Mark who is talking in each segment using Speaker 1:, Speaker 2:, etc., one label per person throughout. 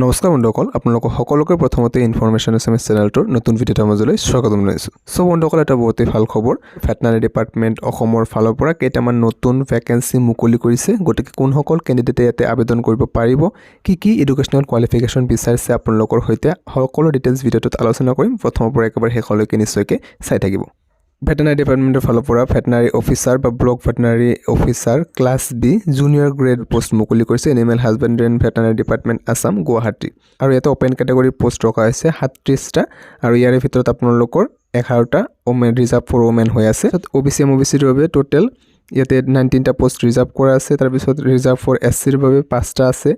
Speaker 1: নমস্কাৰ বন্ধুসকল, আপোনালোকক সকলোকে প্ৰথমতে ইনফৰমেশ্যন এছএমএছ চেনেলটোৰ নতুন ভিডিঅ'ৰ মাজলৈ স্বাগতম জনাইছোঁ। সো বন্ধুসকল, এটা বহুতেই ভাল খবৰ। ভেটেনাৰী ডিপাৰ্টমেণ্ট অসমৰ ফালৰ পৰা কেইটামান নতুন ভেকেঞ্চি মুকলি কৰিছে। গতিকে কোনসকল কেণ্ডিডেটে ইয়াতে আবেদন কৰিব পাৰিব, কি এডুকেশ্যনেল কোৱালিফিকেশ্যন বিচাৰিছে, আপোনালোকৰ সৈতে সকলো ডিটেইলছ ভিডিঅ'টোত আলোচনা কৰিম। প্ৰথমৰ পৰা একেবাৰে শেষলৈকে নিশ্চয়কৈ চাই থাকিব। ভেটেনাৰী ডিপাৰ্টমেণ্টৰ ফালৰ পৰা ভেটেনাৰী অফিচাৰ বা block veterinary officer class B junior grade post মুকলি কৰিছে animal husbandry and veterinary department Assam Guwahati. আৰু ইয়াতে অপেন কেটেগৰী পোষ্ট ৰখা হৈছে 37টা, আৰু ইয়াৰে ভিতৰত আপোনালোকৰ 11টা ওমেন ৰিজাৰ্ভ ফৰ ওমেন হৈ আছে। OBC MOBCৰ বাবে টোটেল ইয়াতে 19টা পোষ্ট ৰিজাৰ্ভ কৰা আছে। তাৰপিছত ৰিজাৰ্ভ ফৰ SCৰ বাবে 5টা আছে,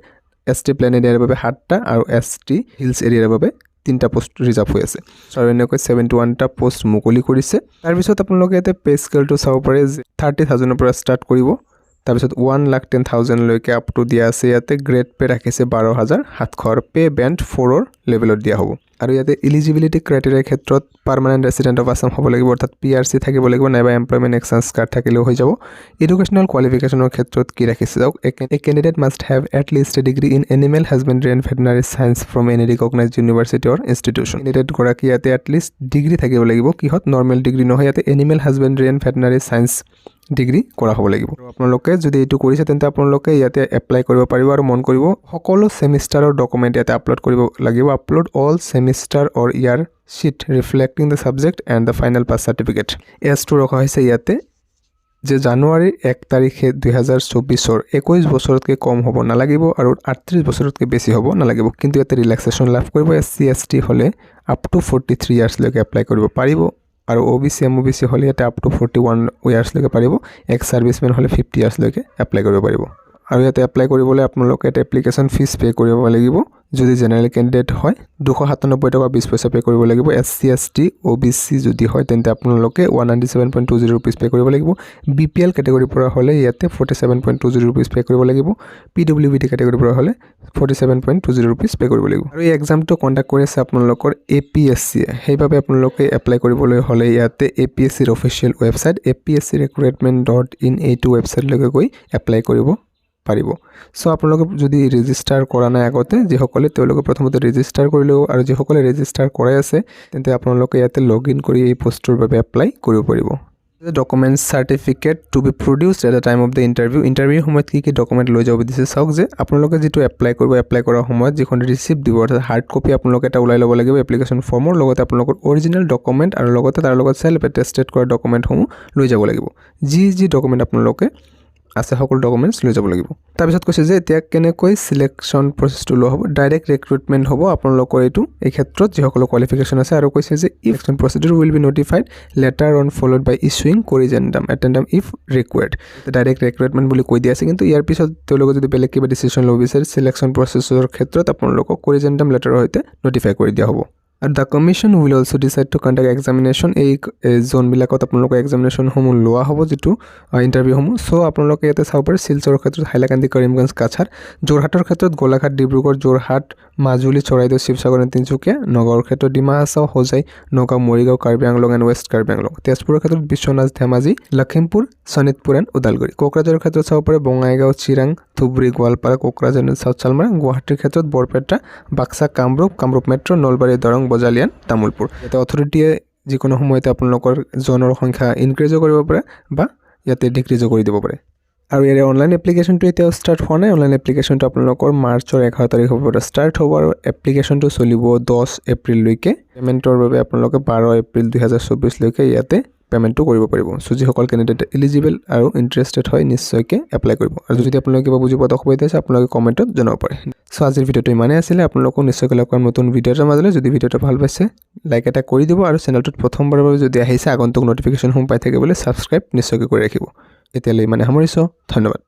Speaker 1: ST প্লেন এৰিয়াৰ বাবে 7টা, আৰু ST হিলছ এৰিয়াৰ বাবে 3টা পোষ্ট ৰিজাৰ্ভ হৈ আছে। আৰু এনেকৈ 71টা পোষ্ট মুকলি কৰিছে। তাৰপিছত আপোনালোকে ইয়াতে পে স্কেলটো চাব পাৰে। 30,000ৰ পৰা ষ্টাৰ্ট কৰিব, তাৰপিছত 1,10,000 লৈকে আপ টু দিয়া আছে। ইয়াতে গ্ৰেড পে ৰাখিছে 12,700 আৰু পে বেণ্ড 4ৰ লেভেলত দিয়া হ'ব। আৰু ইয়াতে ইলিজিবিলিটি ক্ৰাইটেৰিয়াৰ ক্ষেত্ৰত পাৰ্মানেণ্ট ৰেচিডেণ্ট অফ আছাম হ'ব লাগিব, অৰ্থাৎ PRC থাকিব লাগিব, নাইবা এমপ্লয়মেণ্ট এক্সচেঞ্জ কাৰ্ড থাকিলেও হৈ যাব। এডুকেশ্যনেল কোৱালিফিকেশ্যনৰ ক্ষেত্ৰত কি ৰাখিছে যাওক, a candidate must have at least a degree in animal husbandry and veterinary science from any recognised university or institution. কেণ্ডিডেটগৰাকী ইয়াতে এটলিষ্ট ডিগ্ৰী থাকিব লাগিব। কিহত? নৰ্মেল ডিগ্ৰী নহয়, ইয়াতে animal husbandry and veterinary science degree কৰা হ'ব লাগিব। আপোনালোকে যদি এইটো কৰিছে তেন্তে আপোনালোকে ইয়াতে এপ্লাই কৰিব পাৰিব। আৰু মন কৰিব, সকলো ছেমিষ্টাৰৰ ডকুমেণ্ট ইয়াতে আপলোড কৰিব লাগিব। Upload all semester or year sheet reflecting the subject and the final pass certificate. এজটো ৰখা হৈছে ইয়াতে যে জানুৱাৰীৰ 1 তাৰিখে 2024 21 বছৰতকৈ কম হ'ব নালাগিব, আৰু 38 বছৰতকৈ বেছি হ'ব নালাগিব। কিন্তু ইয়াতে ৰিলেক্সেশ্যন লাভ কৰিব। SC ST হ'লে আপ টু 43 ইয়াৰ্ছলৈকে এপ্লাই কৰিব পাৰিব, আৰু OBC MOBC হ'লে ইয়াতে আপ টু 41 ইয়াৰ্ছলৈকে পাৰিব। এক্স ছাৰ্ভিচমেন হ'লে 50 ইয়াৰ্ছলৈকে এপ্লাই কৰিব পাৰিব। আৰু ইয়াতে এপ্লাই কৰিবলৈ আপোনালোকে এটা এপ্লিকেশ্যন ফিজ পে' কৰিব লাগিব। যদি জেনেৰেল কেণ্ডিডেট হয় 297 টকা 20 পইচা পে' কৰিব লাগিব। SC ST OBC যদি হয় তেন্তে আপোনালোকে 197.20 ৰুপিজ পে' কৰিব লাগিব। BPL কেটেগৰীৰ পৰা হ'লে ইয়াতে 47.20 ৰুপিজ পে' কৰিব লাগিব। PWBD কেটেগৰীৰ পৰা হ'লে 47.20 ৰুপিজ পে' কৰিব লাগিব। আৰু এই এক্সামটো কণ্ডাক্ট কৰি আছে আপোনালোকৰ APSC। সেইবাবে আপোনালোকে এপ্লাই কৰিবলৈ হ'লে ইয়াতে APSCৰ অফিচিয়েল ৱেবছাইট apscrecruitment.in এইটো ৱেবছাইটলৈকে গৈ এপ্লাই কৰিব পাৰিব। চ' আপোনালোকে যদি ৰেজিষ্টাৰ কৰা নাই আগতে, যিসকলে তেওঁলোকে প্ৰথমতে ৰেজিষ্টাৰ কৰি ল'ব, আৰু যিসকলে ৰেজিষ্টাৰ কৰাই আছে তেন্তে আপোনালোকে ইয়াতে লগ ইন কৰি এই পোষ্টটোৰ বাবে এপ্লাই কৰিব পাৰিব। Documents certificate to be produced at the time of the ইণ্টাৰভিউৰ সময়ত কি ডকুমেণ্ট লৈ যাব দিছে চাওক। যে আপোনালোকে যিটো এপ্লাই কৰিব, এপ্লাই কৰাৰ সময়ত যিখন ৰিচিপ্ট দিব, অৰ্থাৎ হাৰ্ড কপি আপোনালোকে এটা ওলাই ল'ব লাগিব এপ্লিকেশ্যন ফৰ্মৰ লগতে আপোনালোকৰ অৰিজিনেল ডকুমেণ্ট, আৰু লগতে তাৰ লগত চেল্ফ এটেষ্টেড কৰা ডকুমেণ্টসমূহ লৈ যাব লাগিব। যি ডকুমেণ্ট আপোনালোকে আছে সকলো ডকুমেণ্টছ লৈ যাব লাগিব। তাৰপিছত কৈছে যে এতিয়া কেনেকৈ চিলেকশ্যন প্ৰচেছটো লোৱা হ'ব। ডাইৰেক্ট ৰিক্ৰুটমেণ্ট হ'ব আপোনালোকৰ এই ক্ষেত্ৰত যিসকলৰ কোৱালিফিকেশ্যন আছে। আৰু কৈছে যে election procedure will be notified later on followed by issuing addendum if required. Direct recruitment বুলি কৈ দিয়া আছে, কিন্তু ইয়াৰ পিছত তেওঁলোকে যদি বেলেগ কিবা ডিচিশ্যন ল'ব বিচাৰে চিলেকশ্যন প্ৰচেছৰ ক্ষেত্ৰত আপোনালোকক কৰিজেণ্ডাম লেটাৰৰ সৈতে নটিফাই কৰি দিয়া হ'ব। আৰু the commission will also' decide to conduct examination. এই জোনবিলাকত আপোনালোকৰ এক্সামিনেশ্যনসমূহ লোৱা হ'ব, যিটো ইণ্টাৰভিউসমূহ। চ' আপোনালোকে ইয়াতে চাব পাৰে শিলচৰৰ ক্ষেত্ৰত হাইলাকান্দি, কৰিমগঞ্জ, কাছাৰ, যোৰহাটৰ ক্ষেত্ৰত গোলাঘাট, ডিব্ৰুগড়, যোৰহাট, মাজুলী, চৰাইদেউ, শিৱসাগৰ, তিনিচুকীয়া, নগাঁৱৰ ক্ষেত্ৰত ডিমা হাছাও, হোজাই, নগাঁও, মৰিগাঁও, কাৰ্বি আংলং এণ্ড ৱেষ্ট কাৰ্বি আংলং, তেজপুৰৰ ক্ষেত্ৰত বিশ্বনাথ, ধেমাজি, লখিমপুৰ, শোণিতপুৰ এণ্ড ওদালগুৰি, কোকৰাঝাৰৰ ক্ষেত্ৰত চাব পাৰে বঙাইগাঁও, চিৰাং, ধুবুৰী, গোৱালপাৰা, কোকৰাঝাৰ এণ্ড চাউথ চালমাৰা, গুৱাহাটীৰ ক্ষেত্ৰত বৰপেটা, বাক্সা, কামৰূপ মেট্ৰ', নলবাৰী, দৰং, বজালি এণ্ড তামুলপুৰ। ইয়াতে অথৰিটিয়ে যিকোনো সময়তে আপোনালোকৰ জনৰ সংখ্যা ইনক্ৰিজো কৰিব পাৰে বা ইয়াতে ডিক্ৰিজো কৰি দিব পাৰে। আৰু ইয়াৰে অনলাইন এপ্লিকেশ্যনটো এতিয়াও ষ্টাৰ্ট হোৱা নাই। অনলাইন এপ্লিকেশ্যনটো আপোনালোকৰ মাৰ্চৰ 11 তাৰিখৰ পৰা ষ্টাৰ্ট হ'ব, আৰু এপ্লিকেশ্যনটো চলিব 10 এপ্ৰিললৈকে। পে'মেণ্টৰ বাবে আপোনালোকে 12 এপ্ৰিল 2024লৈকে ইয়াতে পে'মেণ্টটো কৰিব পাৰিব। চ' যিসকল কেণ্ডিডেট এলিজিবল আৰু ইণ্টাৰেষ্টেড হয় নিশ্চয়কৈ এপ্লাই কৰিব। আৰু যদি আপোনালোকে কিবা বুজি পোৱাত অসুবিধা আছে আপোনালোকে কমেণ্টত জনাব পাৰে। চ' আজিৰ ভিডিঅ'টো ইমানেই আছিলে। আপোনালোকক নিশ্চয়কৈ লগ পাম নতুন ভিডিঅ'ৰ মাজলৈ। যদি ভিডিঅ'টো ভাল পাইছে লাইক এটা কৰি দিব, আৰু চেনেলটোত প্ৰথমবাৰৰ বাবে যদি আহিছে আগন্তুক নটিফিকেশ্যনসমূহ পাই থাকিবলৈ ছাবস্ক্ৰাইব নিশ্চয়কৈ কৰি ৰাখিব। এতিয়ালৈ ইমানে সামৰিছোঁ। ধন্যবাদ।